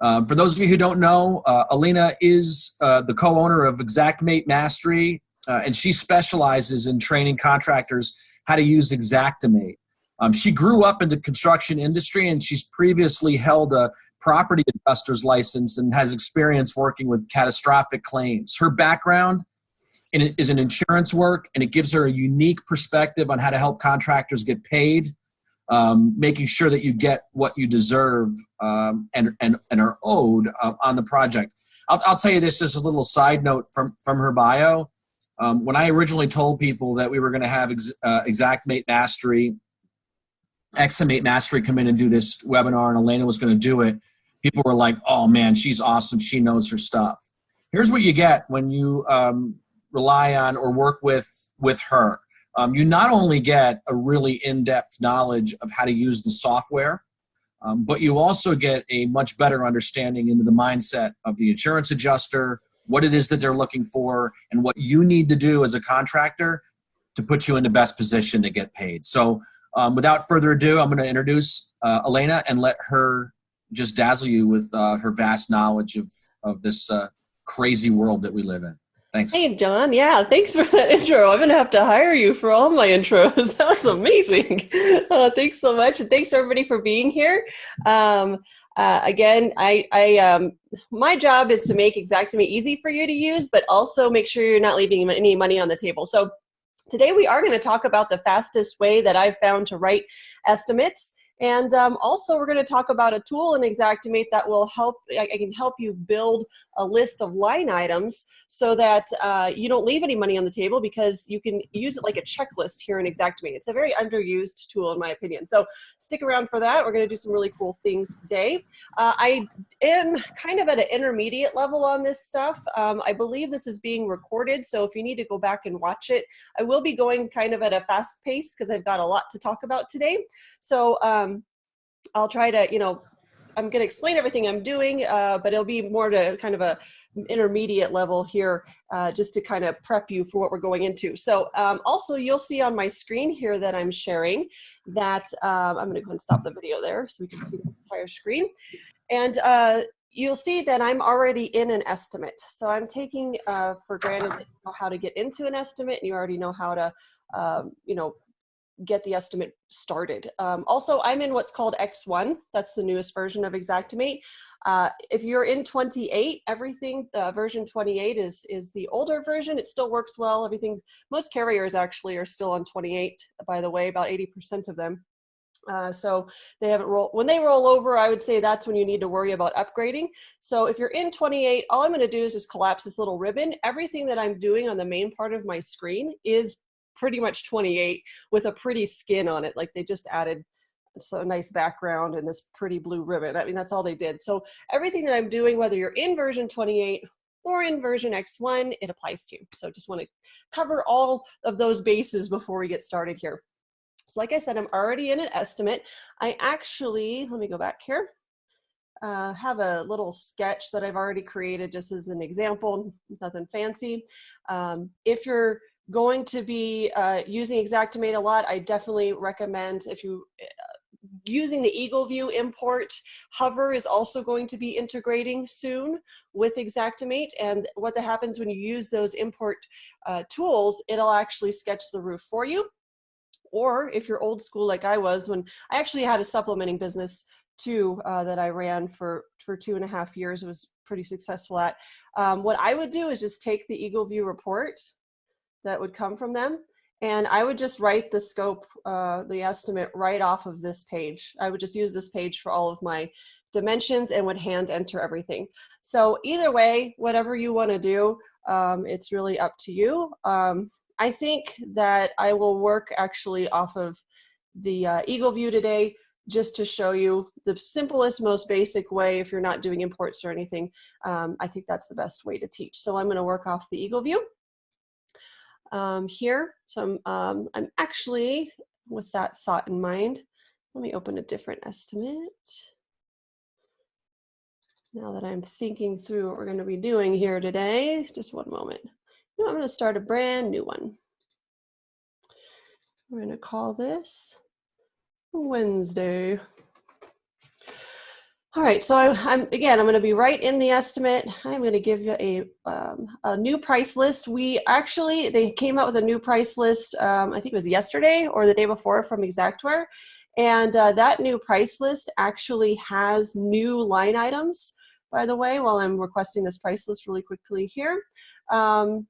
For those of you who don't know, Alena is the co-owner of Xactimate Mastery, and she specializes in training contractors how to use Xactimate. She grew up in the construction industry, and she's previously held a property adjuster's license and has experience working with catastrophic claims. Her background is in insurance work, and it gives her a unique perspective on how to help contractors get paid, making sure that you get what you deserve and are owed on the project. I'll tell you this, just a little side note from her bio. When I originally told people that we were going to have Xactimate Mastery, XM8 Mastery come in and do this webinar, and Alena was going to do it, people were like, oh man, she's awesome. She knows her stuff. Here's what you get when you rely on or work with her. You not only get a really in-depth knowledge of how to use the software, but you also get a much better understanding into the mindset of the insurance adjuster, what it is that they're looking for, and what you need to do as a contractor to put you in the best position to get paid. So without further ado, I'm going to introduce Alena and let her just dazzle you with her vast knowledge of this crazy world that we live in. Thanks. Hey, John. Yeah, thanks for that intro. I'm going to have to hire you for all my intros. That was amazing. Thanks so much. And thanks everybody for being here. Again, my job is to make Xactimate easy for you to use, but also make sure you're not leaving any money on the table. So today we are going to talk about the fastest way that I've found to write estimates. And also we're going to talk about a tool in Xactimate that will help, I can help you build a list of line items so that you don't leave any money on the table, because you can use it like a checklist here in Xactimate. It's a very underused tool in my opinion. So stick around for that. We're going to do some really cool things today. I am kind of at an intermediate level on this stuff. I believe this is being recorded, so if you need to go back and watch it, I will be going kind of at a fast pace because I've got a lot to talk about today. So I'll try to, I'm going to explain everything I'm doing, but it'll be more to kind of a intermediate level here, just to kind of prep you for what we're going into. So also you'll see on my screen here that I'm sharing that I'm going to go and stop the video there so we can see the entire screen. And you'll see that I'm already in an estimate. So I'm taking for granted that you know how to get into an estimate, and you already know how to, get the estimate started. Also, I'm in what's called X1. That's the newest version of Xactimate. If you're in 28, everything, version 28 is the older version. It still works well. Most carriers actually are still on 28, by the way, about 80% of them. So they haven't when they roll over, I would say that's when you need to worry about upgrading. So if you're in 28, all I'm going to do is just collapse this little ribbon. Everything that I'm doing on the main part of my screen is pretty much 28 with a pretty skin on it. Like they just added a nice background and this pretty blue ribbon. I mean, that's all they did. So everything that I'm doing, whether you're in version 28 or in version X1, it applies to you. So just want to cover all of those bases before we get started here. So like I said, I'm already in an estimate. I actually, let me go back here, have a little sketch that I've already created just as an example, nothing fancy. If you're going to be using Xactimate a lot, I definitely recommend, if you using the Eagle View import, Hover is also going to be integrating soon with Xactimate. And what happens when you use those import tools, it'll actually sketch the roof for you. Or if you're old school like I was, when I actually had a supplementing business too that I ran for 2.5 years, it was pretty successful at. What I would do is just take the Eagle View report that would come from them, and I would just write the scope, the estimate right off of this page. I would just use this page for all of my dimensions and would hand enter everything. So either way, whatever you want to do, it's really up to you. I think that I will work actually off of the Eagle View today, just to show you the simplest, most basic way if you're not doing imports or anything. I think that's the best way to teach. So I'm going to work off the Eagle View here. So I'm actually, with that thought in mind, let me open a different estimate. Now that I'm thinking through what we're going to be doing here today, just one moment. I'm going to start a brand new one. We're going to call this Wednesday. All right, so I'm going to be right in the estimate. I'm going to give you a new price list. They came out with a new price list. I think it was yesterday or the day before from Xactware, and that new price list actually has new line items. By the way, while I'm requesting this price list really quickly here, the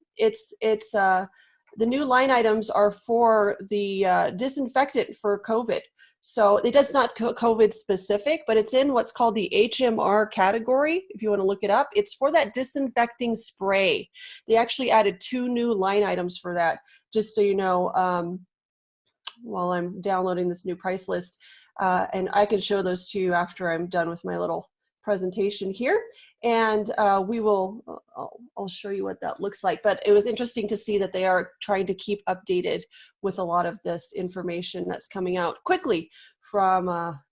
new line items are for the disinfectant for COVID. So it does not COVID specific, but it's in what's called the HMR category. If you want to look it up, it's for that disinfecting spray. They actually added 2 new line items for that, just so you know, while I'm downloading this new price list. And I can show those to you after I'm done with my little presentation here. And I'll show you what that looks like. But it was interesting to see that they are trying to keep updated with a lot of this information that's coming out quickly from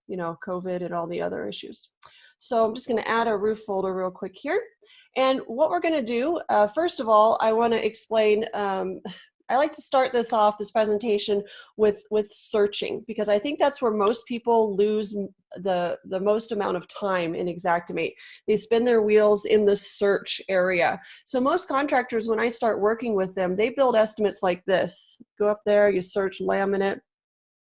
COVID and all the other issues. So I'm just going to add a roof folder real quick here. And what we're going to do, first of all, I want to explain. I like to start this presentation with searching, because I think that's where most people lose the most amount of time in Xactimate. They spin their wheels in the search area. So most contractors, when I start working with them, they build estimates like this. Go up there, you search laminate,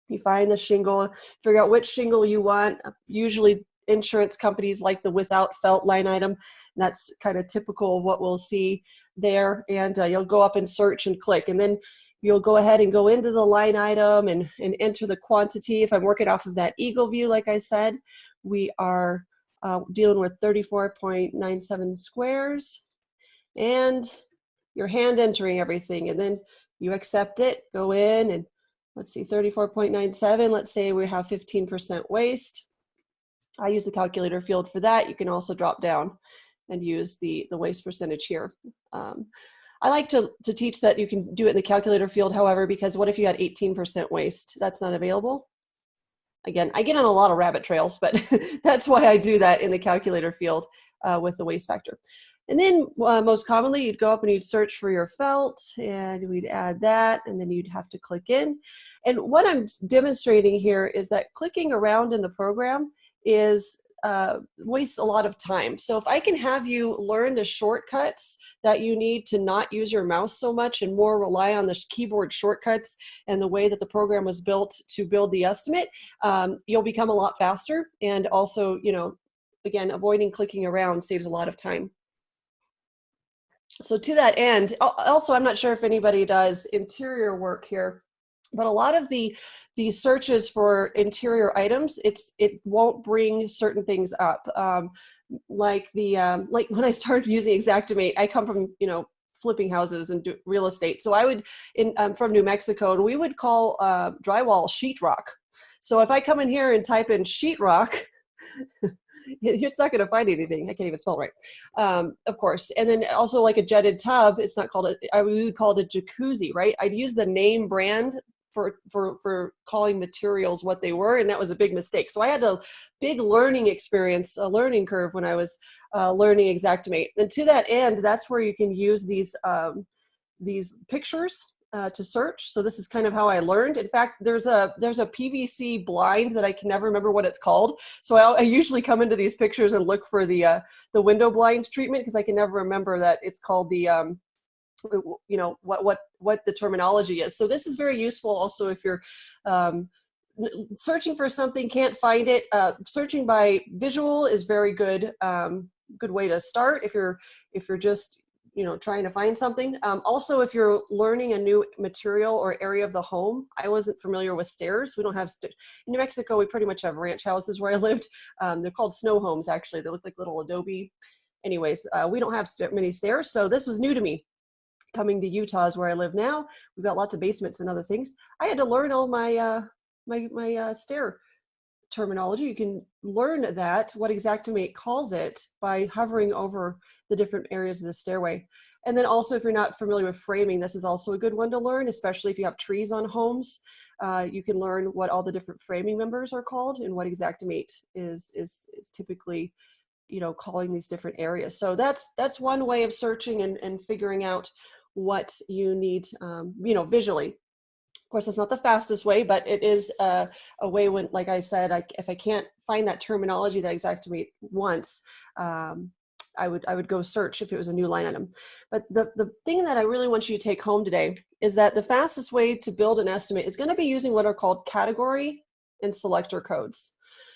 you find the shingle, figure out which shingle you want. Usually insurance companies like the without felt line item. And that's kind of typical of what we'll see there. And you'll go up and search and click, and then you'll go ahead and go into the line item and enter the quantity. If I'm working off of that Eagle view, like I said, we are dealing with 34.97 squares, and you're hand entering everything, and then you accept it, go in, and let's see, 34.97, let's say we have 15% waste. I use the calculator field for that. You can also drop down and use the waste percentage here. I like to teach that you can do it in the calculator field, however, because what if you had 18% waste? That's not available. Again, I get on a lot of rabbit trails, but that's why I do that in the calculator field with the waste factor. And then most commonly, you'd go up and you'd search for your felt, and we'd add that, and then you'd have to click in. And what I'm demonstrating here is that clicking around in the program is wastes a lot of time. So if I can have you learn the shortcuts that you need to not use your mouse so much and more rely on the keyboard shortcuts and the way that the program was built to build the estimate, you'll become a lot faster. And also, again, avoiding clicking around saves a lot of time. So to that end, also, I'm not sure if anybody does interior work here, but a lot of the searches for interior items, it won't bring certain things up. Like when I started using Xactimate, I come from flipping houses and do real estate. So I would from New Mexico, and we would call drywall sheetrock. So if I come in here and type in sheetrock, you're not going to find anything. I can't even spell it right, of course. And then also like a jetted tub, it's not called we would call it a jacuzzi, right? I'd use the name brand for calling materials what they were, and that was a big mistake. So I had a big learning experience, a learning curve when I was learning Xactimate. And to that end, that's where you can use these pictures to search. So this is kind of how I learned. In fact, there's a PVC blind that I can never remember what it's called. So I usually come into these pictures and look for the window blind treatment, because I can never remember that it's called the what the terminology is. So this is very useful also if you're searching for something, can't find it. Searching by visual is very good way to start if you're just trying to find something. Also, if you're learning a new material or area of the home, I wasn't familiar with stairs. We don't have stairs. In New Mexico, we pretty much have ranch houses where I lived. They're called snow homes, actually. They look like little adobe. Anyways, we don't have many stairs, so this was new to me. Coming to Utah is where I live now. We've got lots of basements and other things. I had to learn all my my stair terminology. You can learn that, what Xactimate calls it, by hovering over the different areas of the stairway. And then also, if you're not familiar with framing, this is also a good one to learn, especially if you have trees on homes. You can learn what all the different framing members are called and what Xactimate is typically calling these different areas. So that's one way of searching and figuring out what you need visually. Of course, it's not the fastest way, but it is a way when, like I said, if I can't find that terminology that Xactimate wants, I would go search if it was a new line item. But the thing that I really want you to take home today is that the fastest way to build an estimate is going to be using what are called category and selector codes.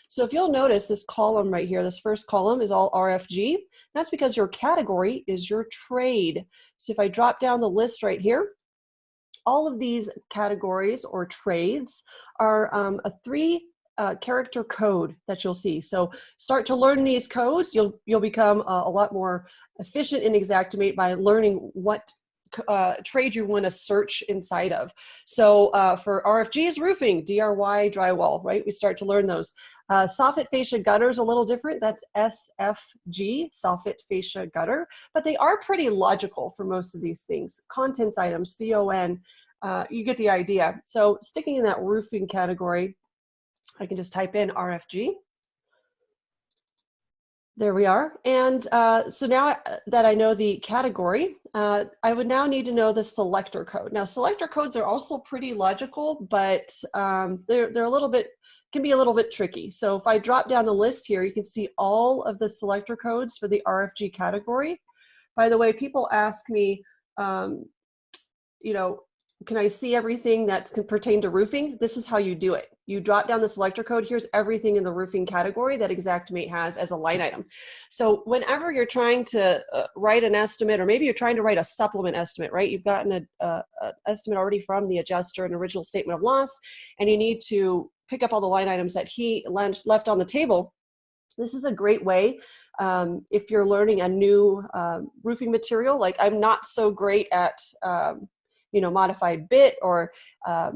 So if you'll notice this column right here, this first column is all RFG. That's because your category is your trade. So if I drop down the list right here, all of these categories or trades are a 3 character code that you'll see. So start to learn these codes. You'll become a lot more efficient in Xactimate by learning what trade you want to search inside of. So for RFGs, roofing, DRY, drywall, right? We start to learn those. Soffit fascia gutter is a little different. That's SFG, soffit fascia gutter, but they are pretty logical for most of these things. Contents items, CON, you get the idea. So sticking in that roofing category, I can just type in RFG. There we are. And so now that I know the category, I would now need to know the selector code. Now, selector codes are also pretty logical, but they're a little bit, can be a little bit tricky. So if I drop down the list here, you can see all of the selector codes for the RFG category. By the way, people ask me, you know, can I see everything that's can pertain to roofing? This is how you do it. You drop down the selector code. Here's everything in the roofing category that Xactimate has as a line item. So whenever you're trying to write an estimate, or maybe you're trying to write a supplement estimate, right? You've gotten an estimate already from the adjuster, an original statement of loss, and you need to pick up all the line items that he left on the table. This is a great way if you're learning a new roofing material. Like I'm not so great at you know, modified bit or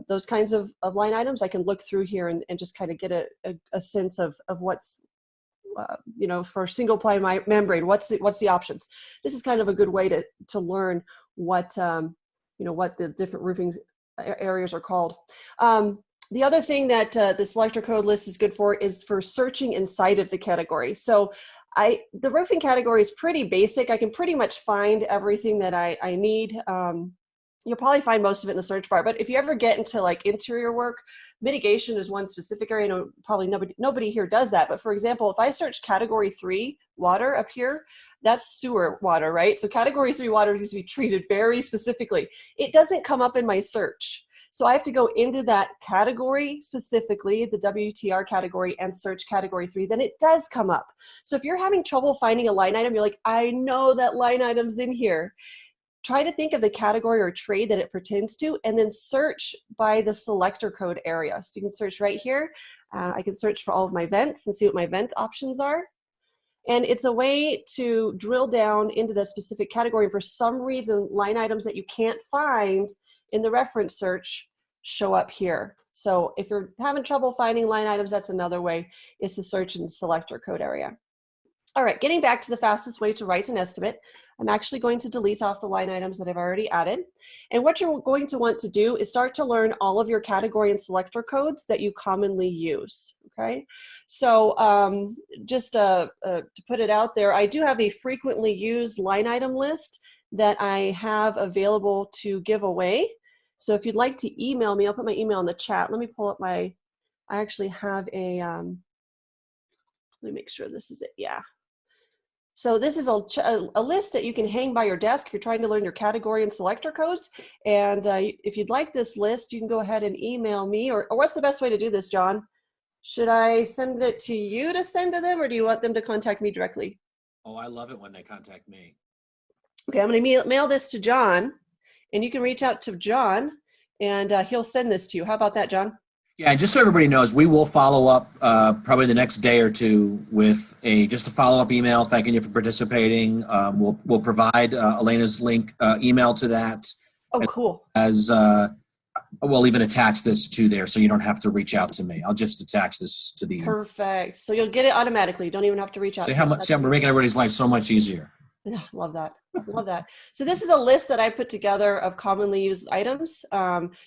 those kinds of line items. I can look through here and just kind of get a sense of what's, you know, for single ply membrane, what's the options. This is kind of a good way to learn what, you know, what the different roofing areas are called. The other thing that the selector code list is good for is for searching inside of the category. So the roofing category is pretty basic. I can pretty much find everything that I need. You'll probably find most of it in the search bar, but if you ever get into like interior work, mitigation is one specific area. I know probably nobody here does that, but for example, if I search category 3 water up here, that's sewer water, right? So category 3 water needs to be treated very specifically. It doesn't come up in my search. So I have to go into that category specifically, the WTR category, and search category 3, then it does come up. So if you're having trouble finding a line item, you're like, I know that line item's in here. Try to think of the category or trade that it pertains to, and then search by the selector code area. So you can search right here. I can search for all of my vents and see what my vent options are. And it's a way to drill down into the specific category. For some reason, line items that you can't find in the reference search show up here. So if you're having trouble finding line items, that's another way, is to search in the selector code area. All right, getting back to the fastest way to write an estimate, I'm actually going to delete off the line items that I've already added. And what you're going to want to do is start to learn all of your category and selector codes that you commonly use, okay? So just to put it out there, I do have a frequently used line item list that I have available to give away. So if you'd like to email me, I'll put my email in the chat. Let me pull up I actually have a, let me make sure this is it, yeah. So this is a list that you can hang by your desk if you're trying to learn your category and selector codes. And if you'd like this list, you can go ahead and email me. Or what's the best way to do this, John? Should I send it to you to send to them, or do you want them to contact me directly? Oh, I love it when they contact me. Okay, I'm going to mail this to John, and you can reach out to John, and he'll send this to you. How about that, John? Yeah, and just so everybody knows, we will follow up probably the next day or two with just a follow-up email thanking you for participating. We'll provide Alena's link email to that. Oh, cool. As we'll even attach this to there, so you don't have to reach out to me. I'll just attach this to the email. Perfect. So you'll get it automatically. You don't even have to reach out. See how much? See, we're making everybody's life so much easier. Love that. Love that. So this is a list that I put together of commonly used items,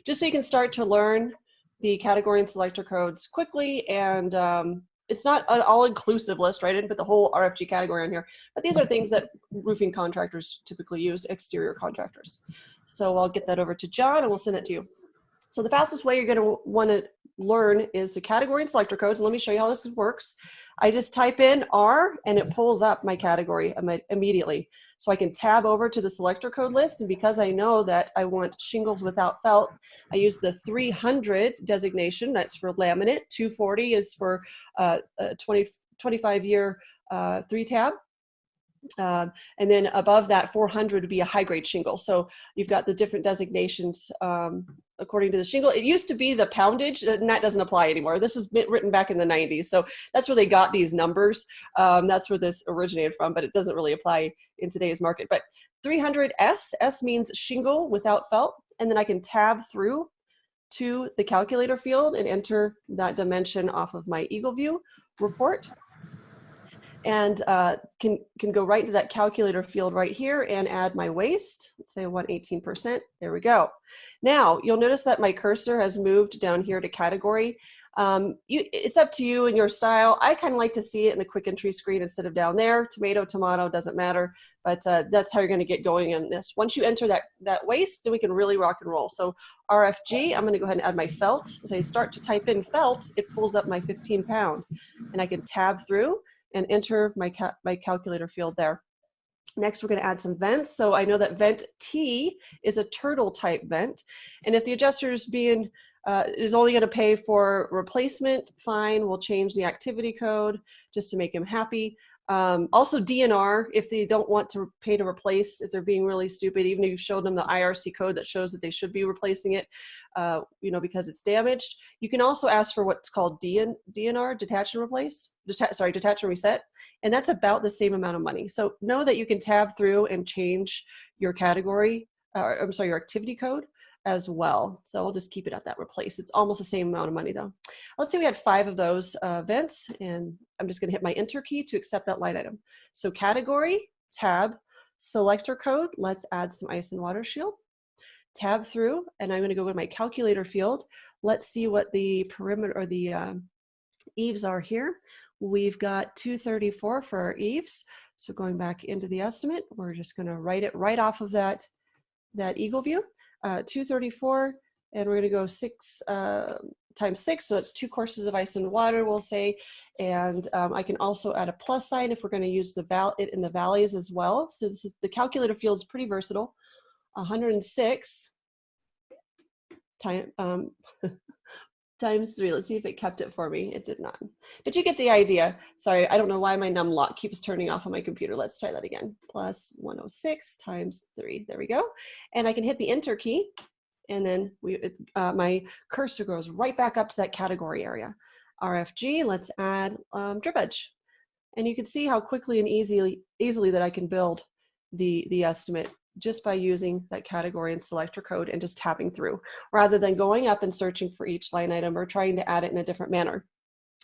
just so you can start to learn the category and selector codes quickly. And it's not an all-inclusive list, right? I didn't put the whole RFG category on here, but these are things that roofing contractors typically use, exterior contractors. So I'll get that over to John and we'll send it to you. So the fastest way you're going to want to learn is the category and selector codes. Let me show you how this works. I just type in R and it pulls up my category immediately. So I can tab over to the selector code list. And because I know that I want shingles without felt, I use the 300 designation. That's for laminate. 240 is for 25-year 3-tab. And then above that, 400 would be a high-grade shingle. So you've got the different designations according to the shingle. It used to be the poundage, and that doesn't apply anymore. This is written back in the 90s. So that's where they got these numbers. That's where this originated from, but it doesn't really apply in today's market. But 300S, S means shingle without felt. And then I can tab through to the calculator field and enter that dimension off of my Eagle View report. And can go right into that calculator field right here and add my waste. Let's say 118%. There we go. Now, you'll notice that my cursor has moved down here to category. It's up to you and your style. I kind of like to see it in the quick entry screen instead of down there. Tomato, tomato, doesn't matter. But that's how you're going to get going in this. Once you enter that waste, then we can really rock and roll. So RFG, I'm going to go ahead and add my felt. As I start to type in felt, it pulls up my 15 pound. And I can tab through and enter my calculator field there. Next, we're going to add some vents. So I know that vent T is a turtle type vent. And if the adjuster is only going to pay for replacement, fine, we'll change the activity code just to make him happy. Also DNR, if they don't want to pay to replace, if they're being really stupid, even if you've showed them the IRC code that shows that they should be replacing it, because it's damaged. You can also ask for what's called DNR, detach and replace, detach and reset, and that's about the same amount of money. So know that you can tab through and change your category, your activity code as well. So I'll just keep it at that replace. It's almost the same amount of money though. Let's say we had 5 of those vents, and I'm just going to hit my enter key to accept that line item. So category, tab, selector code, let's add some ice and water shield. Tab through, and I'm going to go to my calculator field. Let's see what the perimeter or the eaves are here. We've got 234 for our eaves. So going back into the estimate, we're just going to write it right off of that Eagle View. 234, and we're going to go 6 times 6, so that's 2 courses of ice and water, we'll say. And I can also add a plus sign if we're going to use it in the valleys as well. So the calculator field is pretty versatile. 106 times 3. Let's see if it kept it for me. It did not. But you get the idea. Sorry, I don't know why my num lock keeps turning off on my computer. Let's try that again. Plus 106 times 3. There we go. And I can hit the enter key, and then my cursor goes right back up to that category area. RFG, let's add drip edge. And you can see how quickly and easily that I can build the estimate just by using that category and selector code and just tapping through, rather than going up and searching for each line item or trying to add it in a different manner.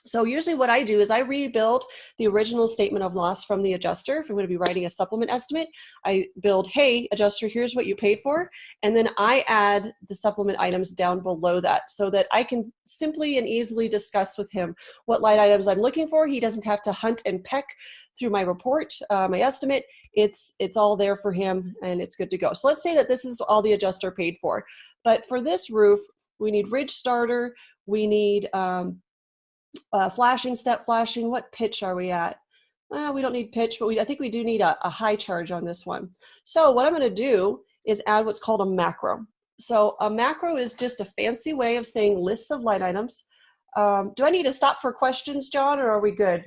So usually what I do is I rebuild the original statement of loss from the adjuster. If I'm going to be writing a supplement estimate, I build, hey, adjuster, here's what you paid for. And then I add the supplement items down below that so that I can simply and easily discuss with him what line items I'm looking for. He doesn't have to hunt and peck through my report, my estimate. It's all there for him and it's good to go. So let's say that this is all the adjuster paid for. But for this roof, we need ridge starter, we need flashing, step flashing. What pitch are we at? We don't need pitch, but I think we do need a high charge on this one. So what I'm going to do is add what's called a macro. So a macro is just a fancy way of saying lists of line items. Do I need to stop for questions, John, or are we good?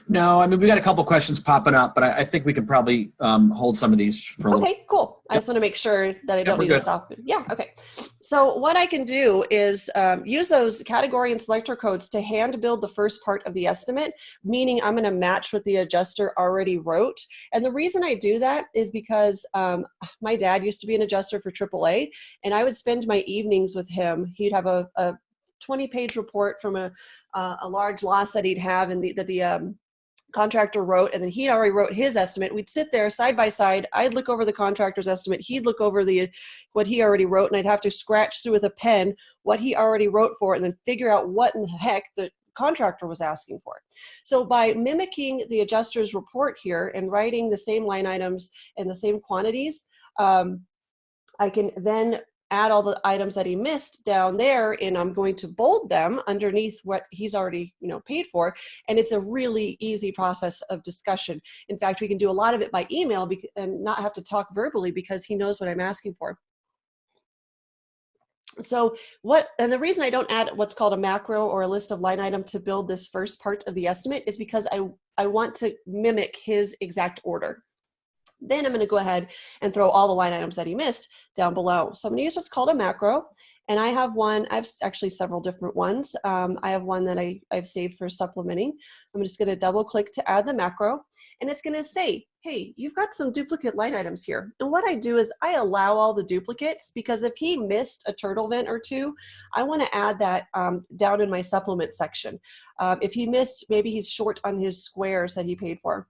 No, I mean, we got a couple questions popping up, but I think we can probably hold some of these for a little. Okay, cool. I just want to make sure that I don't need to stop. Yeah, okay. So what I can do is use those category and selector codes to hand build the first part of the estimate, meaning I'm going to match what the adjuster already wrote. And the reason I do that is because my dad used to be an adjuster for AAA, and I would spend my evenings with him. He'd have a 20-page report from a large loss that he'd have, and that the contractor wrote, and then he already wrote his estimate. We'd sit there side by side. I'd look over the contractor's estimate. He'd look over what he already wrote, and I'd have to scratch through with a pen what he already wrote for it, and then figure out what in the heck the contractor was asking for. So by mimicking the adjuster's report here and writing the same line items and the same quantities, I can then add all the items that he missed down there, and I'm going to bold them underneath what he's already, paid for. And it's a really easy process of discussion. In fact, we can do a lot of it by email and not have to talk verbally because he knows what I'm asking for. So and the reason I don't add what's called a macro or a list of line item to build this first part of the estimate is because I want to mimic his exact order. Then I'm going to go ahead and throw all the line items that he missed down below. So I'm going to use what's called a macro. And I have actually several different ones. I have one that I've saved for supplementing. I'm just going to double click to add the macro. And it's going to say, hey, you've got some duplicate line items here. And what I do is I allow all the duplicates, because if he missed a turtle vent or two, I want to add that down in my supplement section. If he missed, maybe he's short on his squares that he paid for,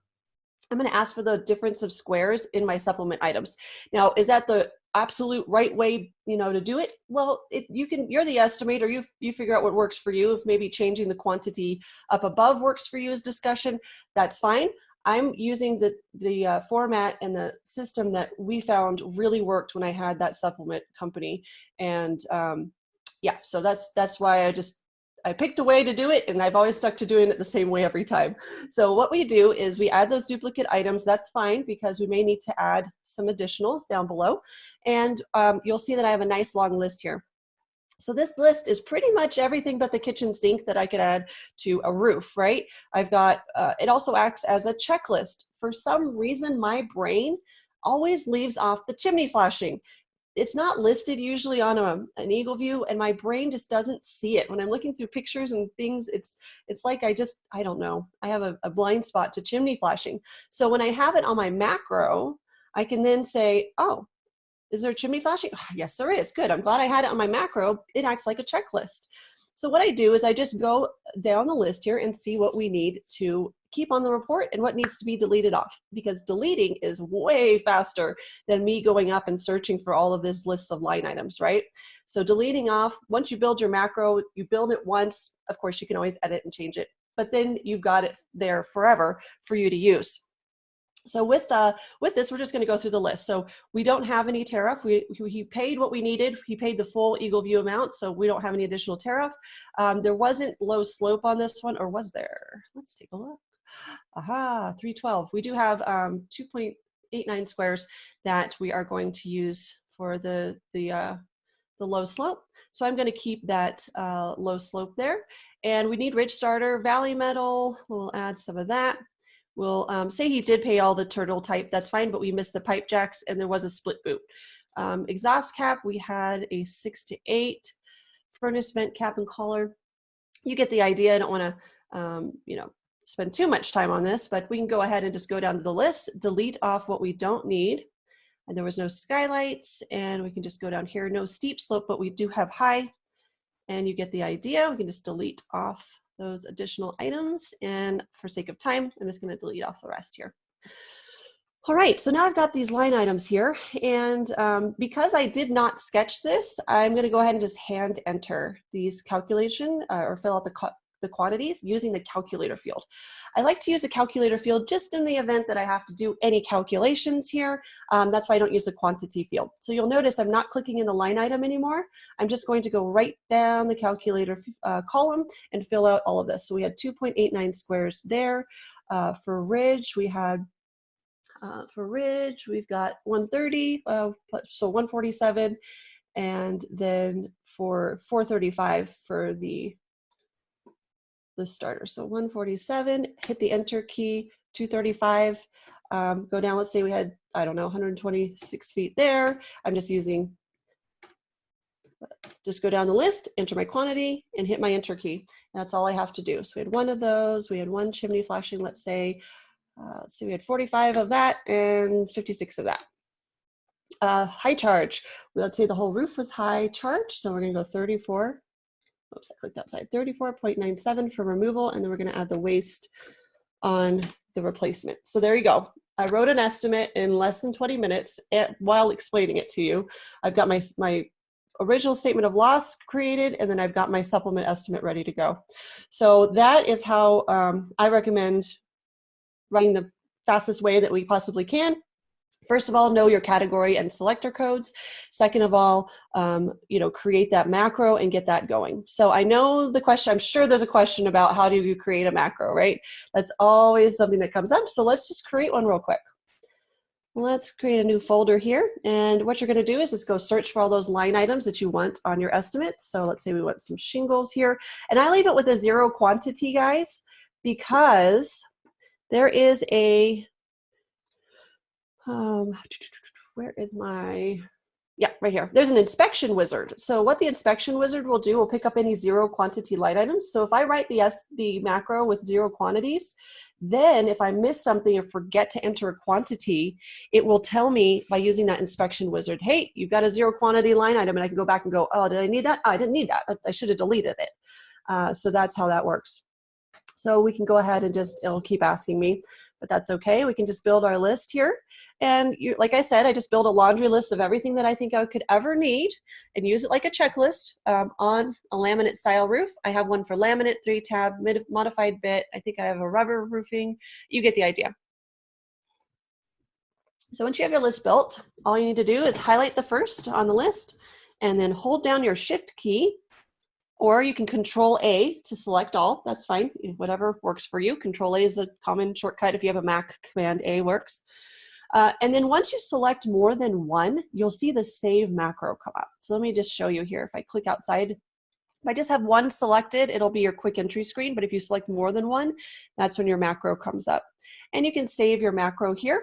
I'm going to ask for the difference of squares in my supplement items. Now, is that the absolute right way, to do it? Well, you're the estimator. You figure out what works for you. If maybe changing the quantity up above works for you as discussion, that's fine. I'm using the format and the system that we found really worked when I had that supplement company. And yeah, so that's why I picked a way to do it, and I've always stuck to doing it the same way every time. So what we do is we add those duplicate items. That's fine, because we may need to add some additionals down below. And you'll see that I have a nice long list here. So this list is pretty much everything but the kitchen sink that I could add to a roof, right? I've got, it also acts as a checklist. For some reason, my brain always leaves off the chimney flashing. It's not listed usually on an Eagle View, and my brain just doesn't see it. When I'm looking through pictures and things, it's like I don't know. I have a blind spot to chimney flashing. So when I have it on my macro, I can then say, oh, is there chimney flashing? Oh, yes, there is. Good. I'm glad I had it on my macro. It acts like a checklist. So what I do is I just go down the list here and see what we need to keep on the report and what needs to be deleted off, because deleting is way faster than me going up and searching for all of these lists of line items, right? So deleting off, once you build your macro, you build it once. Of course, you can always edit and change it, but then you've got it there forever for you to use. So with this, we're just going to go through the list. So we don't have any tariff. He paid what we needed. He paid the full Eagle View amount, so we don't have any additional tariff. There wasn't low slope on this one, or was there? Let's take a look. Aha, 312. We do have 2.89 squares that we are going to use for the low slope. So I'm going to keep that low slope there. And we need ridge starter, valley metal. We'll add some of that. We'll say he did pay all the turtle type, that's fine, but we missed the pipe jacks and there was a split boot. Exhaust cap, we had a 6 to 8. Furnace vent cap and collar. You get the idea. I don't want to, spend too much time on this, but we can go ahead and just go down to the list, delete off what we don't need. And there was no skylights, and we can just go down here, no steep slope, but we do have high. And you get the idea. We can just delete off those additional items, and for sake of time, I'm just going to delete off the rest here. All right, so now I've got these line items here, and because I did not sketch this, I'm going to go ahead and just hand enter these calculation or fill out the quantities using the calculator field. I like to use the calculator field just in the event that I have to do any calculations here. That's why I don't use the quantity field. So you'll notice I'm not clicking in the line item anymore. I'm just going to go right down the calculator column and fill out all of this. So we had 2.89 squares there. For ridge, we had we've got 130, so 147, and then for 435 for the starter. So 147, hit the enter key, 235, go down, let's say we had, 126 feet there. I'm just go down the list, enter my quantity, and hit my enter key. And that's all I have to do. So we had one of those, we had one chimney flashing, let's say we had 45 of that and 56 of that. High charge, let's say the whole roof was high charge, so we're gonna go 34. Oops, I clicked outside. 34.97 for removal, and then we're going to add the waste on the replacement. So there you go. I wrote an estimate in less than 20 minutes while explaining it to you. I've got my original statement of loss created, and then I've got my supplement estimate ready to go. So that is how I recommend writing the fastest way that we possibly can First of all, know your category and selector codes. Second of all, create that macro and get that going. So I know the question, I'm sure there's a question about how do you create a macro, right? That's always something that comes up. So let's just create one real quick. Let's create a new folder here. And what you're going to do is just go search for all those line items that you want on your estimate. So let's say we want some shingles here. And I leave it with a 0 quantity, guys, because there is a where is my, yeah, right here. There's an inspection wizard. So what the inspection wizard will do will pick up any 0 quantity line items. So if I write the macro with 0 quantities, then if I miss something or forget to enter a quantity, it will tell me by using that inspection wizard, hey, you've got a 0 quantity line item, and I can go back and go, oh, did I need that? Oh, I didn't need that. I should have deleted it. So that's how that works. So we can go ahead and it'll keep asking me, but that's okay. We can just build our list here. And like I said, I just build a laundry list of everything that I think I could ever need and use it like a checklist on a laminate style roof. I have one for laminate, 3-tab, modified bit. I think I have a rubber roofing. You get the idea. So once you have your list built, all you need to do is highlight the first on the list and then hold down your shift key, or you can Control A to select all. That's fine, whatever works for you. Control A is a common shortcut. If you have a Mac, Command A works. And then once you select more than one, you'll see the save macro come up. So let me just show you here. If I click outside, if I just have one selected, it'll be your quick entry screen. But if you select more than one, that's when your macro comes up. And you can save your macro here,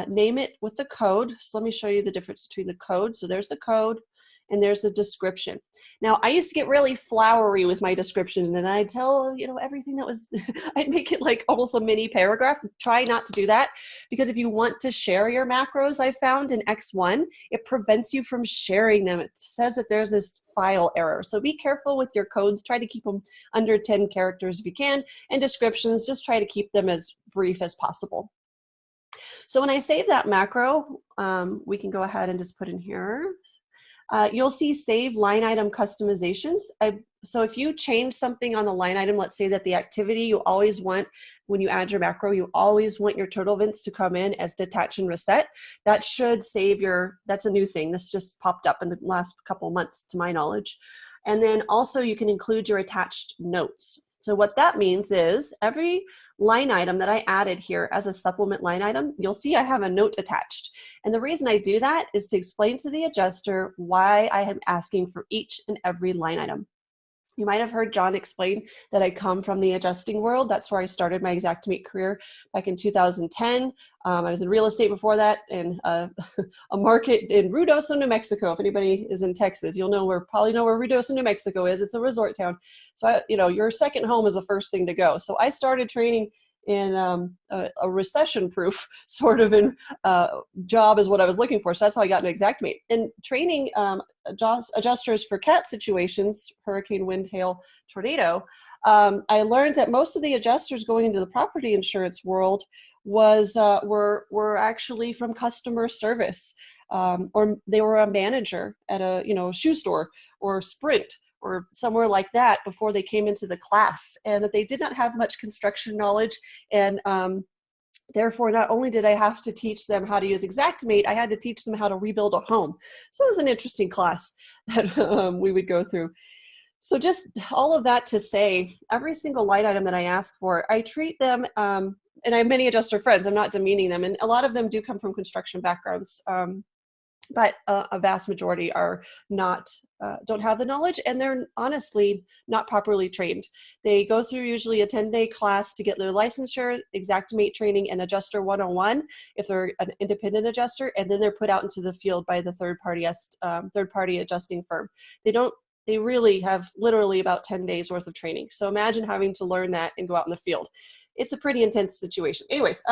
name it with the code. So let me show you the difference between the code. So there's the code. And there's the description. Now, I used to get really flowery with my descriptions, and I'd tell, everything that was, I'd make it like almost a mini paragraph. Try not to do that, because if you want to share your macros, I found in X1, it prevents you from sharing them. It says that there's this file error. So be careful with your codes. Try to keep them under 10 characters if you can. And descriptions, just try to keep them as brief as possible. So when I save that macro, we can go ahead and just put in here. You'll see save line item customizations. So if you change something on the line item, let's say that the activity you always want, when you add your macro, you always want your turtle vents to come in as detach and reset. That should save that's a new thing. This just popped up in the last couple of months to my knowledge. And then also you can include your attached notes. So what that means is every line item that I added here as a supplement line item, you'll see I have a note attached. And the reason I do that is to explain to the adjuster why I am asking for each and every line item. You might have heard John explain that I come from the adjusting world. That's where I started my Xactimate career back in 2010. I was in real estate before that, in a market in Ruidoso, New Mexico. If anybody is in Texas, you'll probably know where Ruidoso, New Mexico is. It's a resort town. So, your second home is the first thing to go. So I started training in a recession-proof sort of job is what I was looking for. So that's how I got into Xactimate. And training adjusters for CAT situations, hurricane, wind, hail, tornado, I learned that most of the adjusters going into the property insurance world were actually from customer service, or they were a manager at a shoe store or Sprint or somewhere like that before they came into the class, and that they did not have much construction knowledge. And therefore, not only did I have to teach them how to use Xactimate, I had to teach them how to rebuild a home. So it was an interesting class that we would go through. So just all of that to say, every single line item that I ask for, I treat them, and I have many adjuster friends, I'm not demeaning them, and a lot of them do come from construction backgrounds. But a vast majority are not, don't have the knowledge, and they're honestly not properly trained. They go through usually a 10-day class to get their licensure, Xactimate training, and Adjuster 101 if they're an independent adjuster, and then they're put out into the field by the third-party adjusting firm. They really have literally about 10 days worth of training. So imagine having to learn that and go out in the field. It's a pretty intense situation. Anyways,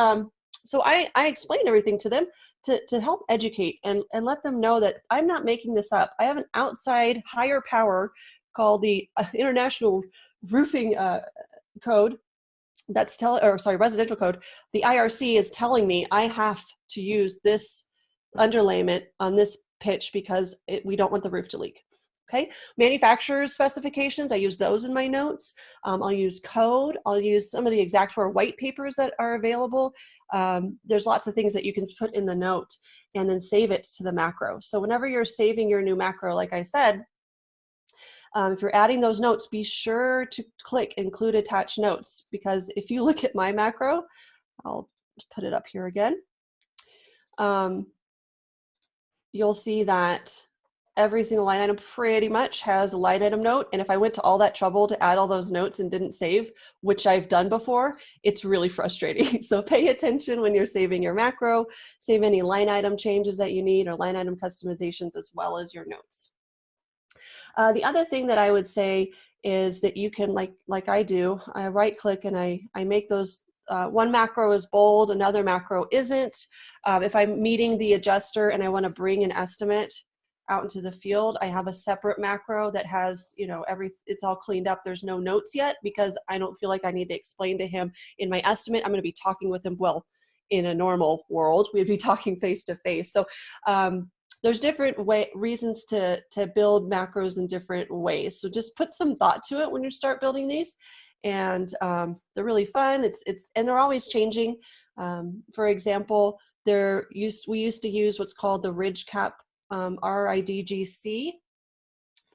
so I explain everything to them to help educate and let them know that I'm not making this up. I have an outside higher power called the International Roofing Code residential code. The IRC is telling me I have to use this underlayment on this pitch because we don't want the roof to leak. Okay, manufacturer's specifications, I use those in my notes. I'll use code. I'll use some of the Xactware white papers that are available. There's lots of things that you can put in the note and then save it to the macro. So whenever you're saving your new macro, like I said, if you're adding those notes, be sure to click include attached notes, because if you look at my macro, I'll put it up here again, you'll see that every single line item pretty much has a line item note. And if I went to all that trouble to add all those notes and didn't save, which I've done before, it's really frustrating. So pay attention when you're saving your macro, save any line item changes that you need or line item customizations as well as your notes. The other thing that I would say is that you can, like I do, I right click and I make those, one macro is bold, another macro isn't. If I'm meeting the adjuster and I want to bring an estimate out into the field, I have a separate macro that has, it's all cleaned up. There's no notes yet because I don't feel like I need to explain to him in my estimate. I'm going to be talking with him. Well, in a normal world, we'd be talking face to face. So there's different reasons to build macros in different ways. So just put some thought to it when you start building these. And they're really fun. And they're always changing. For example, we used to use what's called the ridge cap RIDGC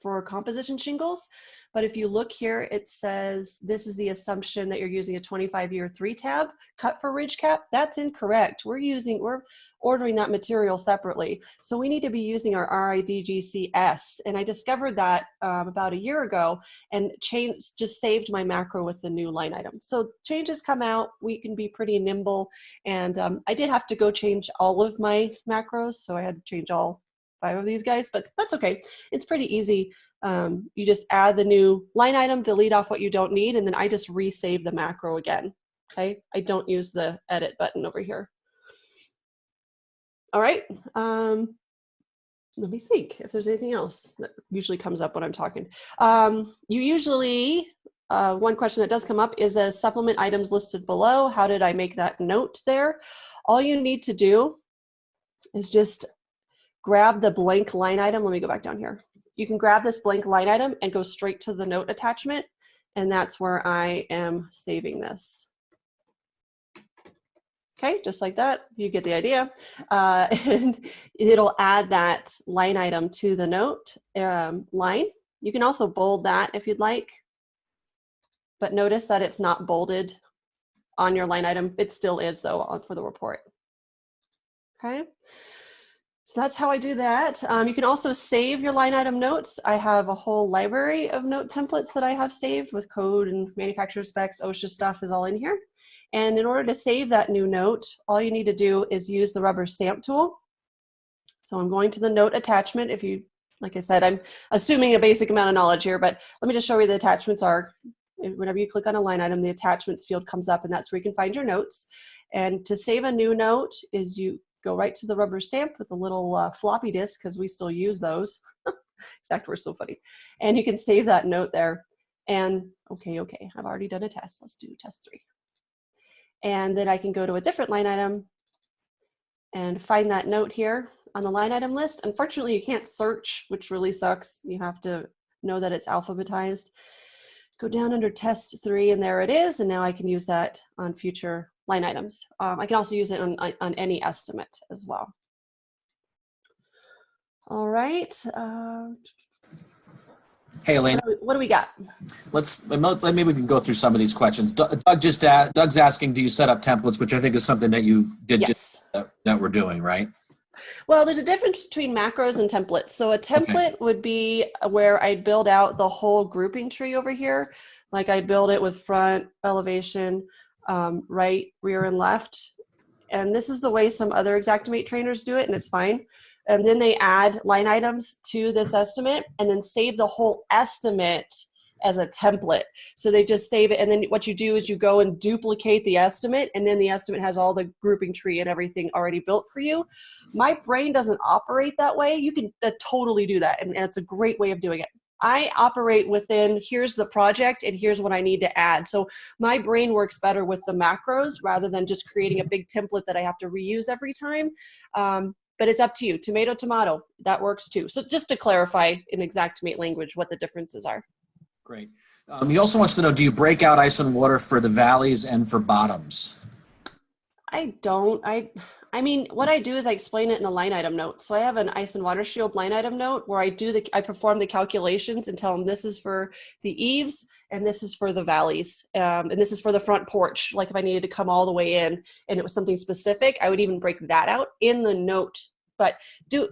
for composition shingles. But if you look here, it says this is the assumption that you're using a 25-year 3-tab cut for ridge cap. That's incorrect. We're ordering that material separately. So we need to be using our RIDGCS. And I discovered that about a year ago and just saved my macro with the new line item. So changes come out, we can be pretty nimble. And I did have to go change all of my macros. So I had to change all 5 of these guys, but that's okay. It's pretty easy. You just add the new line item, delete off what you don't need, and then I just resave the macro again. Okay, I don't use the edit button over here. All right, let me think if there's anything else that usually comes up when I'm talking. You usually, one question that does come up is a supplement items listed below. How did I make that note there? All you need to do is just grab the blank line item. Let me go back down here. You can grab this blank line item and go straight to the note attachment, and that's where I am saving this. Okay, just like that, you get the idea. And it'll add that line item to the note line. You can also bold that if you'd like, but notice that it's not bolded on your line item. It still is though for the report. Okay. So that's how I do that. You can also save your line item notes. I have a whole library of note templates that I have saved with code and manufacturer specs. OSHA stuff is all in here. And in order to save that new note, all you need to do is use the rubber stamp tool. So I'm going to the note attachment. If you, like I said, I'm assuming a basic amount of knowledge here, but let me just show you what the attachments are. Whenever you click on a line item, the attachments field comes up, and that's where you can find your notes. And to save a new note is you go right to the rubber stamp with a little floppy disk, because we still use those. Xactware is so funny. And you can save that note there. And okay, I've already done a test. Let's do test 3. And then I can go to a different line item and find that note here on the line item list. Unfortunately, you can't search, which really sucks. You have to know that it's alphabetized. Go down under test 3, and there it is. And now I can use that on future line items. I can also use it on any estimate as well. All right. Hey, Alena. What do we got? Maybe we can go through some of these questions. Doug's asking, do you set up templates, which I think is something that you did. Yes. that we're doing, right? Well, there's a difference between macros and templates. So a template would be where I'd build out the whole grouping tree over here. Like I'd build it with front, elevation, right, rear, and left. And this is the way some other Xactimate trainers do it, and it's fine. And then they add line items to this estimate and then save the whole estimate as a template. So they just save it, and then what you do is you go and duplicate the estimate, and then the estimate has all the grouping tree and everything already built for you. My brain doesn't operate that way. You can totally do that, and it's a great way of doing it. I operate within, here's the project and here's what I need to add. So my brain works better with the macros rather than just creating a big template that I have to reuse every time. but it's up to you. Tomato, tomato, that works too. So just to clarify in Xactimate language what the differences are. Great. He also wants to know, do you break out ice and water for the valleys and for bottoms? I don't. I mean, what I do is I explain it in the line item note. So I have an ice and water shield line item note where I perform the calculations and tell them this is for the eaves and this is for the valleys. And this is for the front porch. Like if I needed to come all the way in and it was something specific, I would even break that out in the note. But if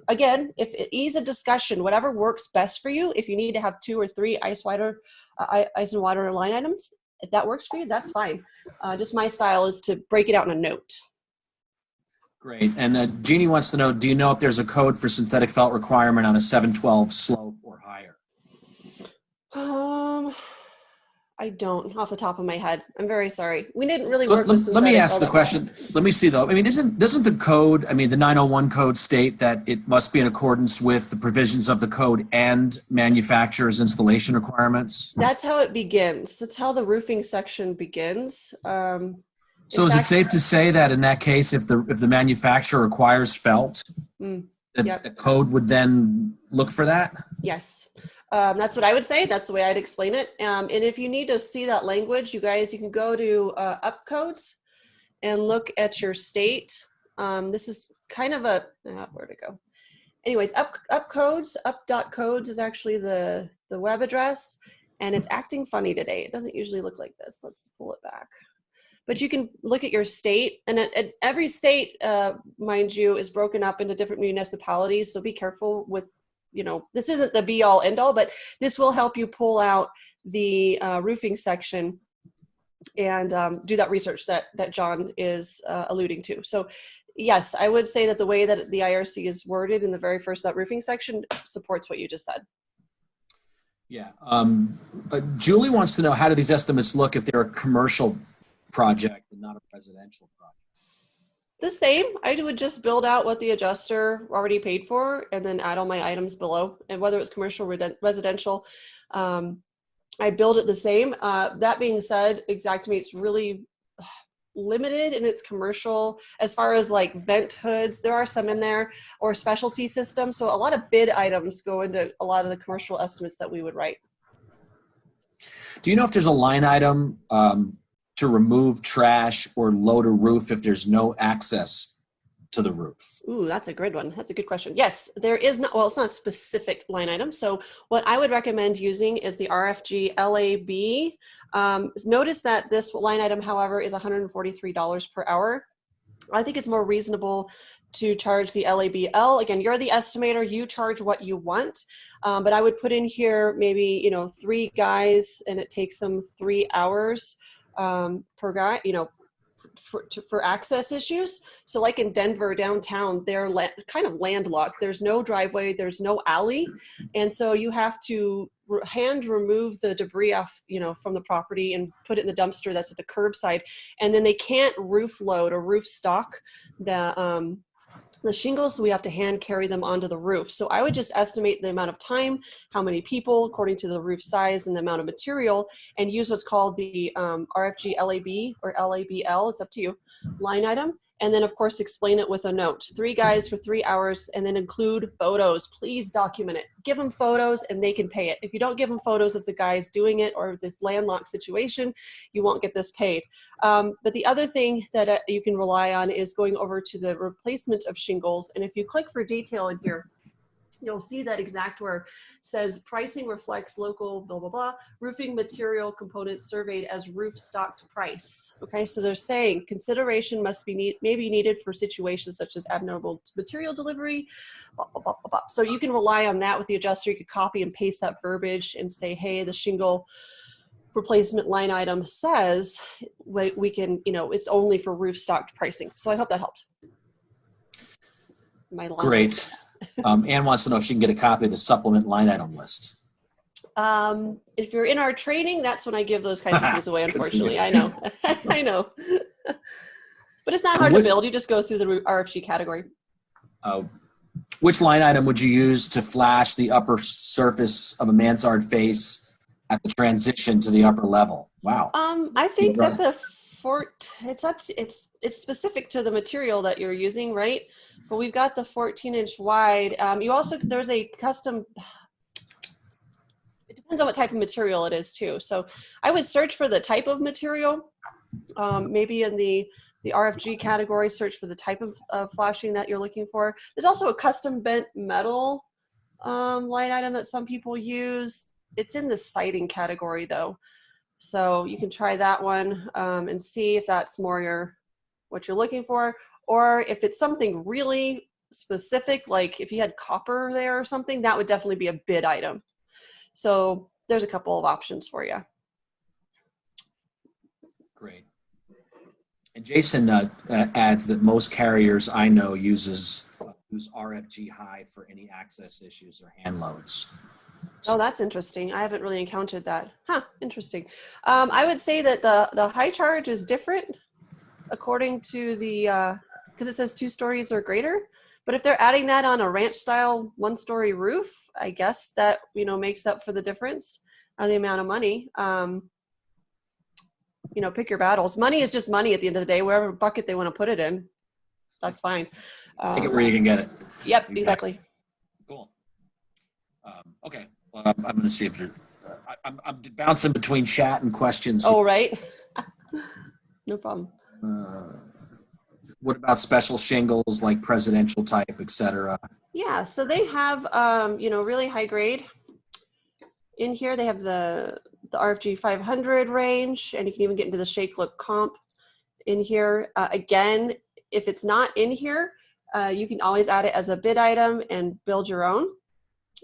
it ease a discussion, whatever works best for you. If you need to have 2 or 3 ice and water line items, if that works for you, that's fine. Just my style is to break it out in a note. Great. And Jeannie wants to know, do you know if there's a code for synthetic felt requirement on a 712 slope or higher? I don't off the top of my head. I'm very sorry. We didn't really work with Let me ask the question. Let me see though. I mean, doesn't the code, the 901 code state that it must be in accordance with the provisions of the code and manufacturer's installation requirements? That's how it begins. That's how the roofing section begins. So is it safe to say that in that case, if the manufacturer requires felt, the code would then look for that? Yes. That's what I would say. That's the way I'd explain it. And if you need to see that language, you can go to up codes and look at your state. This is kind of where'd it go? Anyways, up codes is actually the web address, and it's acting funny today. It doesn't usually look like this. Let's pull it back. But you can look at your state, and every state, mind you, is broken up into different municipalities. So be careful with, this isn't the be all end all, but this will help you pull out the roofing section and do that research that John is alluding to. So yes, I would say that the way that the IRC is worded in the very first that roofing section supports what you just said. Yeah. Julie wants to know, how do these estimates look if they're a commercial project and not a residential project? The same. I would just build out what the adjuster already paid for and then add all my items below. And whether it's commercial or residential, I build it the same. That being said, Xactimate's really limited in its commercial as far as like vent hoods. There are some in there, or specialty systems. So a lot of bid items go into a lot of the commercial estimates that we would write. Do you know if there's a line item to remove trash or load a roof if there's no access to the roof? Ooh, that's a good one. That's a good question. Yes, there is not, well, it's not a specific line item. So what I would recommend using is the RFG LAB. Notice that this line item, however, is $143 per hour. I think it's more reasonable to charge the LABL. Again, you're the estimator, you charge what you want. But I would put in here maybe, 3 guys, and it takes them 3 hours per guy, for access issues. So like in Denver downtown, they're kind of landlocked. There's no driveway, there's no alley. And so you have to hand remove the debris off, from the property and put it in the dumpster that's at the curbside. And then they can't roof load or roof stock the shingles, so we have to hand carry them onto the roof. So I would just estimate the amount of time, how many people, according to the roof size and the amount of material, and use what's called the RFG LAB or LABL, it's up to you, line item. And then, of course, explain it with a note. 3 guys for 3 hours, and then include photos. Please document it. Give them photos, and they can pay it. If you don't give them photos of the guys doing it or this landlocked situation, you won't get this paid. But the other thing that you can rely on is going over to the replacement of shingles. And if you click for detail in here, you'll see that Xactware says pricing reflects local blah, blah, blah, roofing material components surveyed as roof stocked price. Okay, so they're saying consideration may be needed for situations such as abnormal material delivery, blah, blah, blah, blah, blah. So you can rely on that with the adjuster. You could copy and paste that verbiage and say, hey, the shingle replacement line item says we can, it's only for roof stocked pricing. So I hope that helped. Great. Ann wants to know if she can get a copy of the supplement line item list. If you're in our training, that's when I give those kinds of things away, unfortunately. I know. I know. But it's not hard to build. You just go through the RFG category. Which line item would you use to flash the upper surface of a mansard face at the transition to the upper level? Wow. I think that it's specific to the material that you're using, right? But we've got the 14-inch wide. There's a custom, it depends on what type of material it is too. So I would search for the type of material, maybe in the RFG category, search for the type of flashing that you're looking for. There's also a custom bent metal light item that some people use. It's in the sighting category though. So you can try that one and see if that's more what you're looking for. Or if it's something really specific, like if you had copper there or something, that would definitely be a bid item. So there's a couple of options for you. Great. And Jason adds that most carriers I know use RFG high for any access issues or hand loads. Oh, that's interesting. I haven't really encountered that. Huh, interesting. I would say that the high charge is different according to the, because it says 2 stories or greater. But if they're adding that on a ranch style 1-story roof, I guess that, makes up for the difference on the amount of money. Pick your battles. Money is just money at the end of the day. Wherever bucket they want to put it in, that's fine. Take it where you can get it. Yep, exactly. Cool. Okay. Well, I'm going to see if there. I'm bouncing between chat and questions. Oh, right. No problem. What about special shingles like presidential type, etc.? Yeah, so they have really high grade. In here they have the RFG 500 range, and you can even get into the shake look comp in here. Again, if it's not in here, you can always add it as a bid item and build your own.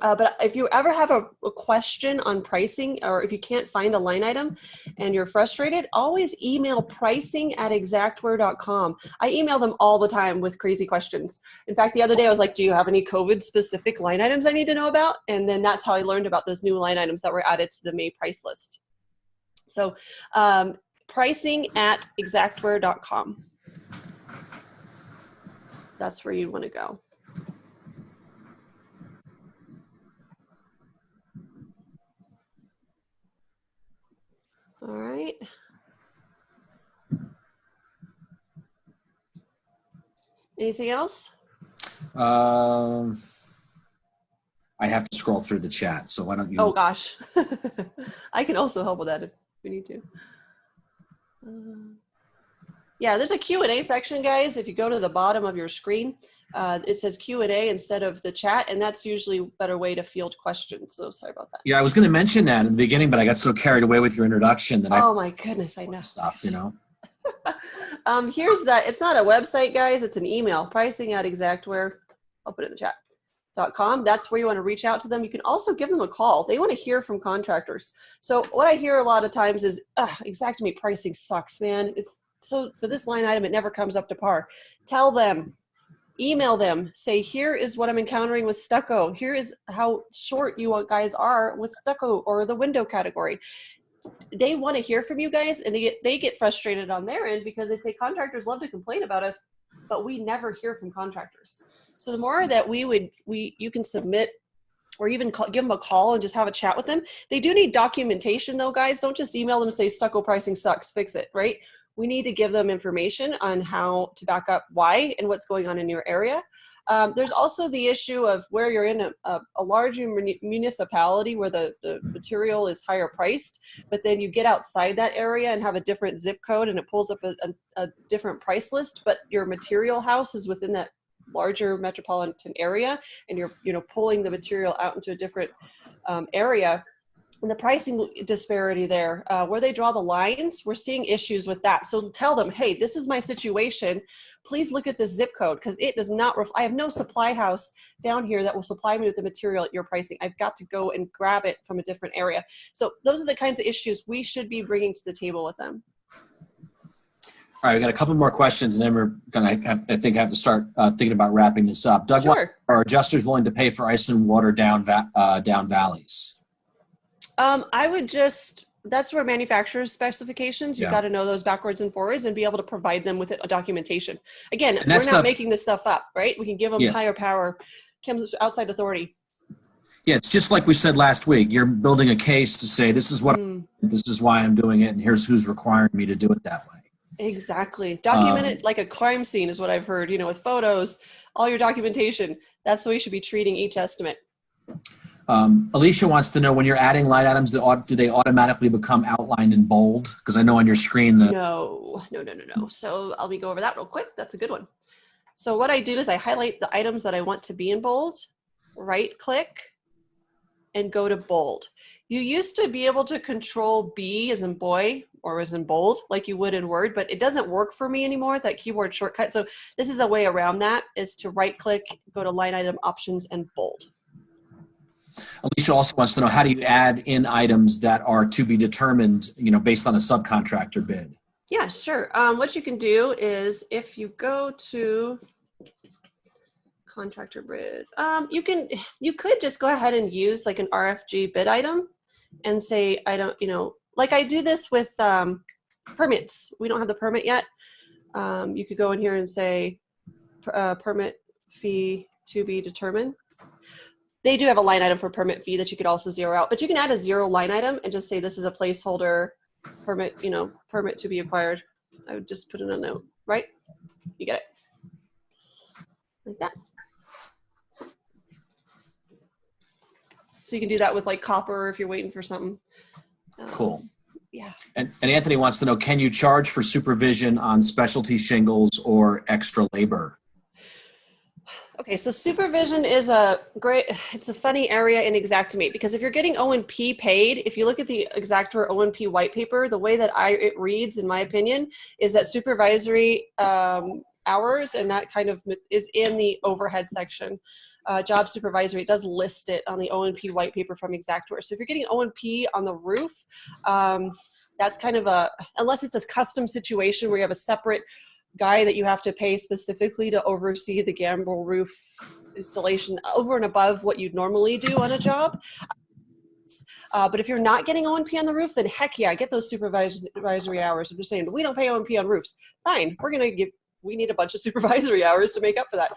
But if you ever have a question on pricing, or if you can't find a line item and you're frustrated, always email pricing@xactware.com. I email them all the time with crazy questions. In fact, the other day I was like, do you have any COVID specific line items I need to know about? And then that's how I learned about those new line items that were added to the May price list. So pricing@xactware.com. That's where you want to go. All right. Anything else? I have to scroll through the chat, so why don't you? Oh gosh, I can also help with that if we need to. Yeah, there's a Q&A section, guys. If you go to the bottom of your screen, it says Q&A instead of the chat, and that's usually a better way to field questions. So sorry about that. Yeah, I was going to mention that in the beginning, but I got so carried away with your introduction that my goodness, I know stuff. Here's that. It's not a website, guys. It's an email. Pricing@xactware. I'll put it in the chat.com. That's where you want to reach out to them. You can also give them a call. They want to hear from contractors. So what I hear a lot of times is, Xactimate pricing sucks, man. It's so this line item, it never comes up to par. Tell them. Email them, say, here is what I'm encountering with stucco. Here is how short you guys are with stucco or the window category. They want to hear from you guys, and they get frustrated on their end because they say contractors love to complain about us, but we never hear from contractors. So the more that you can submit or even give them a call and just have a chat with them. They do need documentation though, guys. Don't just email them and say stucco pricing sucks, fix it, right? We need to give them information on how to back up why and what's going on in your area. There's also the issue of where you're in a larger municipality where the material is higher priced, but then you get outside that area and have a different zip code and it pulls up a different price list, but your material house is within that larger metropolitan area, and you're pulling the material out into a different area. And the pricing disparity there, where they draw the lines, we're seeing issues with that. So tell them, hey, this is my situation. Please look at this zip code because it does not, I have no supply house down here that will supply me with the material at your pricing. I've got to go and grab it from a different area. So those are the kinds of issues we should be bringing to the table with them. All right, we got a couple more questions, and then we're going to, I think, have to start thinking about wrapping this up. Doug, sure. Are adjusters willing to pay for ice and water down valleys? I would just, that's where manufacturer's specifications, you've got to know those backwards and forwards and be able to provide them with a documentation. Again, we're not making this stuff up, right? We can give them higher power, comes outside authority. Yeah, it's just like we said last week. You're building a case to say, this is what, this is why I'm doing it, and here's who's requiring me to do it that way. Exactly. Document it like a crime scene is what I've heard, with photos, all your documentation. That's the way you should be treating each estimate. Alicia wants to know, when you're adding line items, do they automatically become outlined in bold? Because I know on your screen No. So let me go over that real quick. That's a good one. So what I do is I highlight the items that I want to be in bold, right click, and go to bold. You used to be able to control B as in boy or as in bold like you would in Word, but it doesn't work for me anymore, that keyboard shortcut. So this is a way around that, is to right click, go to line item options and bold. Alicia also wants to know, how do you add in items that are to be determined, based on a subcontractor bid? Yeah, sure. What you can do is, if you go to contractor bid, you could just go ahead and use like an RFG bid item and say, like I do this with permits. We don't have the permit yet. You could go in here and say permit fee to be determined. They do have a line item for permit fee that you could also zero out, but you can add a 0 line item and just say this is a placeholder permit, permit to be acquired. I would just put in a note, right? You get it. Like that. So you can do that with like copper if you're waiting for something. Cool. Yeah. And Anthony wants to know, can you charge for supervision on specialty shingles or extra labor? Okay, so supervision is it's a funny area in Xactimate, because if you're getting O&P paid, if you look at the Xactor O&P white paper, the way that it reads, in my opinion, is that supervisory hours, and that kind of is in the overhead section. Job supervisory, it does list it on the O&P white paper from Xactor. So if you're getting O&P on the roof, that's kind of unless it's a custom situation where you have a separate guy that you have to pay specifically to oversee the gambrel roof installation over and above what you'd normally do on a job. But if you're not getting O&P on the roof, then heck yeah, get those supervisory hours. If they're saying, we don't pay O&P on roofs, fine, we need a bunch of supervisory hours to make up for that.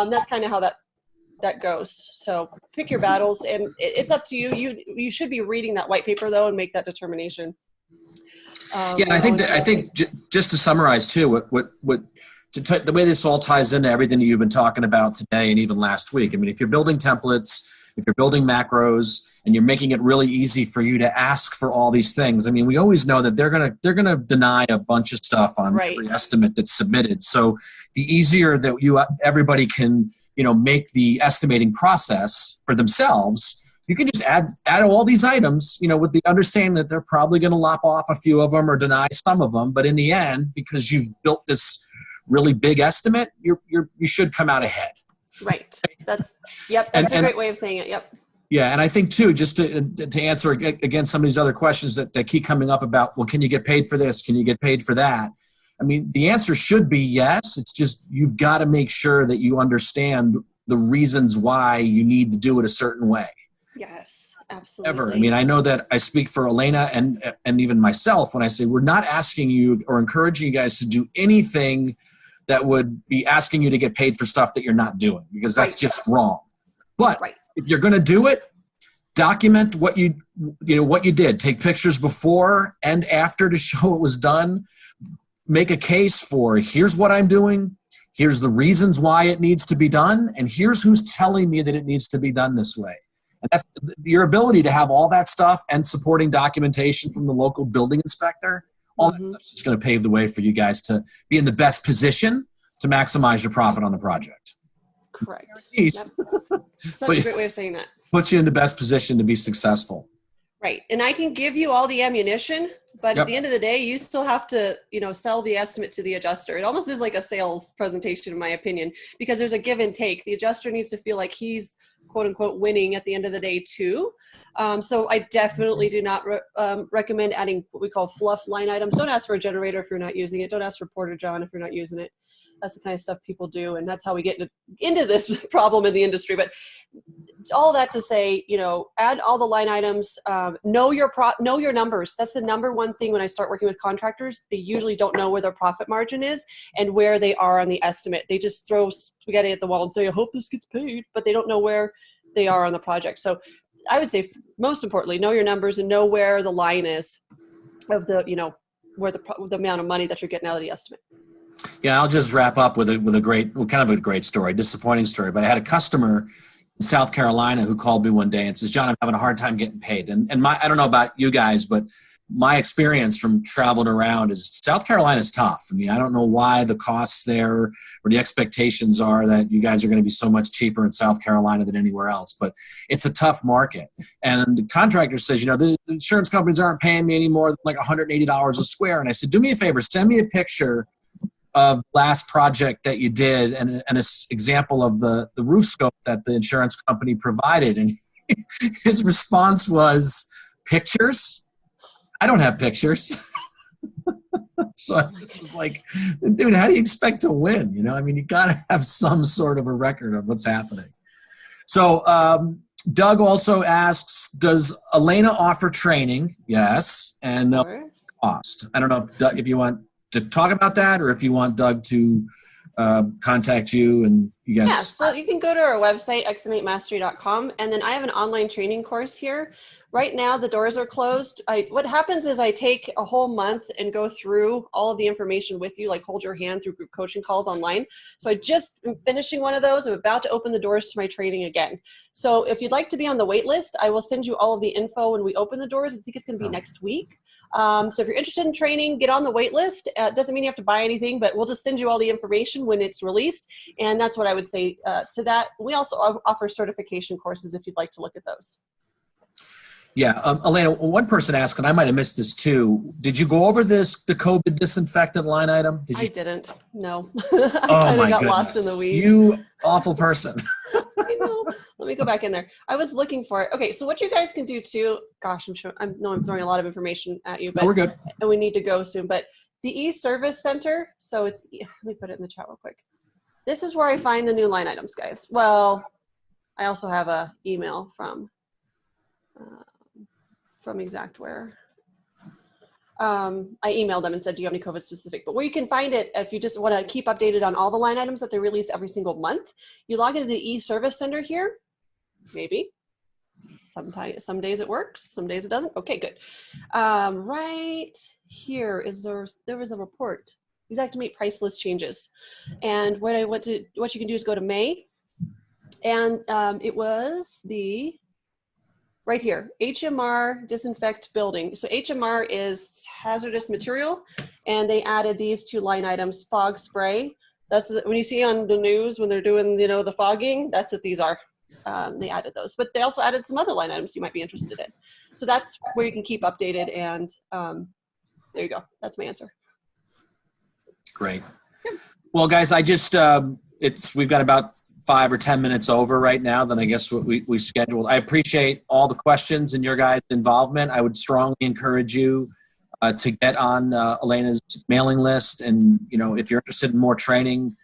That's kind of how that goes. So pick your battles, and it's up to you. You should be reading that white paper though and make that determination. And I think just to summarize too, the way this all ties into everything that you've been talking about today and even last week. I mean, if you're building templates, if you're building macros, and you're making it really easy for you to ask for all these things, I mean, we always know that they're gonna deny a bunch of stuff on every estimate that's submitted. So the easier that everybody can make the estimating process for themselves, you can just add all these items, with the understanding that they're probably going to lop off a few of them or deny some of them. But in the end, because you've built this really big estimate, you should come out ahead. Right. That's a great way of saying it. Yep. Yeah, and I think too, just to answer again some of these other questions that keep coming up about, well, can you get paid for this? Can you get paid for that? I mean, the answer should be yes. It's just you've got to make sure that you understand the reasons why you need to do it a certain way. Yes, absolutely. I mean, I know that I speak for Alena and even myself when I say we're not asking you or encouraging you guys to do anything that would be asking you to get paid for stuff that you're not doing, because that's just wrong. But if you're going to do it, document what you did. Take pictures before and after to show it was done. Make a case for, here's what I'm doing, here's the reasons why it needs to be done, and here's who's telling me that it needs to be done this way. And that's your ability to have all that stuff and supporting documentation from the local building inspector. All that stuff is just going to pave the way for you guys to be in the best position to maximize your profit on the project. Correct. Yep. Such a great way of saying that. Puts you in the best position to be successful. Right. And I can give you all the ammunition, but at the end of the day, you still have to, sell the estimate to the adjuster. It almost is like a sales presentation, in my opinion, because there's a give and take. The adjuster needs to feel like he's, quote unquote, winning at the end of the day too. So I definitely do not recommend adding what we call fluff line items. Don't ask for a generator if you're not using it. Don't ask for Porter John if you're not using it. That's the kind of stuff people do, and that's how we get into this problem in the industry. But all that to say, add all the line items, know your numbers. That's the number one thing when I start working with contractors. They usually don't know where their profit margin is and where they are on the estimate. They just throw spaghetti at the wall and say, I hope this gets paid, but they don't know where they are on the project. So I would say, most importantly, know your numbers and know where the line is of the, where the amount of money that you're getting out of the estimate. Yeah, I'll just wrap up with kind of a great story, disappointing story. But I had a customer in South Carolina who called me one day and says, "John, I'm having a hard time getting paid." And I don't know about you guys, but my experience from traveling around is South Carolina is tough. I mean, I don't know why the costs there or the expectations are that you guys are going to be so much cheaper in South Carolina than anywhere else, but it's a tough market. And the contractor says, the insurance companies aren't paying me any more than like $180 a square. And I said, do me a favor, send me a picture of last project that you did and an example of the roof scope that the insurance company provided. And his response was, pictures? I don't have pictures. So I just was like, dude, how do you expect to win? You got to have some sort of a record of what's happening. So Doug also asks, does Alena offer training? Yes. And cost. I don't know if you want to talk about that or if you want Doug to contact you and you guys. Yeah, so you can go to our website, XM8Mastery.com, and then I have an online training course here. Right now, the doors are closed. What happens is I take a whole month and go through all of the information with you, like hold your hand through group coaching calls online. So I just am finishing one of those. I'm about to open the doors to my training again. So if you'd like to be on the wait list, I will send you all of the info when we open the doors. I think it's going to be next week. So if you're interested in training, get on the wait list. Doesn't mean you have to buy anything, but we'll just send you all the information when it's released. And that's what I would say to that. We also offer certification courses if you'd like to look at those. Yeah. Alena, one person asked, and I might have missed this too. Did you go over the COVID disinfectant line item? I didn't. No. I kind of got lost in the weeds. You awful person. I know. Let me go back in there. I was looking for it. Okay, so what you guys can do too, gosh, I'm throwing a lot of information at you, but we're good. And we need to go soon. But the e-service center, so let me put it in the chat real quick. This is where I find the new line items, guys. Well, I also have a email from Xactware. I emailed them and said, do you have any COVID specific? But where you can find it, if you just want to keep updated on all the line items that they release every single month, you log into the e-service center here. Maybe. Some days it works, some days it doesn't. Okay, good. Right here there was a report, Xactimate price list changes. And what you can do is go to May, and it was right here, HMR disinfect building. So HMR is hazardous material, and they added these two line items, fog spray. That's when you see on the news when they're doing, the fogging, that's what these are. They added those, but they also added some other line items you might be interested in. So that's where you can keep updated, and there you go. That's my answer. Great. Yeah. Well, guys, I just, we've got about 5 or 10 minutes over right now than I guess what we scheduled. I appreciate all the questions and your guys' involvement. I would strongly encourage you to get on Alena's mailing list. And, if you're interested in more training,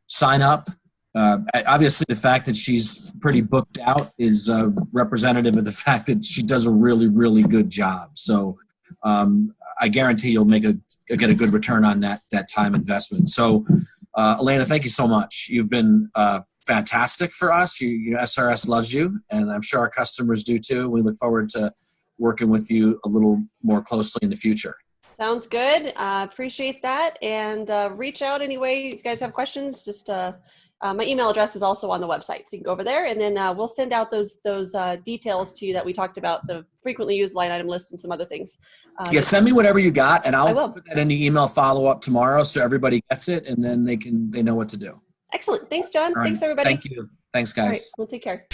sign up. Obviously, the fact that she's pretty booked out is representative of the fact that she does a really, really good job. So I guarantee you'll get a good return on that time investment. So, Alena, thank you so much. You've been fantastic for us. SRS loves you, and I'm sure our customers do too. We look forward to working with you a little more closely in the future. Sounds good. Appreciate that. And reach out anyway. If you guys have questions, just my email address is also on the website. So you can go over there, and then we'll send out those details to you that we talked about, the frequently used line item list and some other things. Send me whatever you got, and I'll put that in the email follow-up tomorrow so everybody gets it, and then they know what to do. Excellent. Thanks, John. Right. Thanks, everybody. Thank you. Thanks, guys. All right. We'll take care.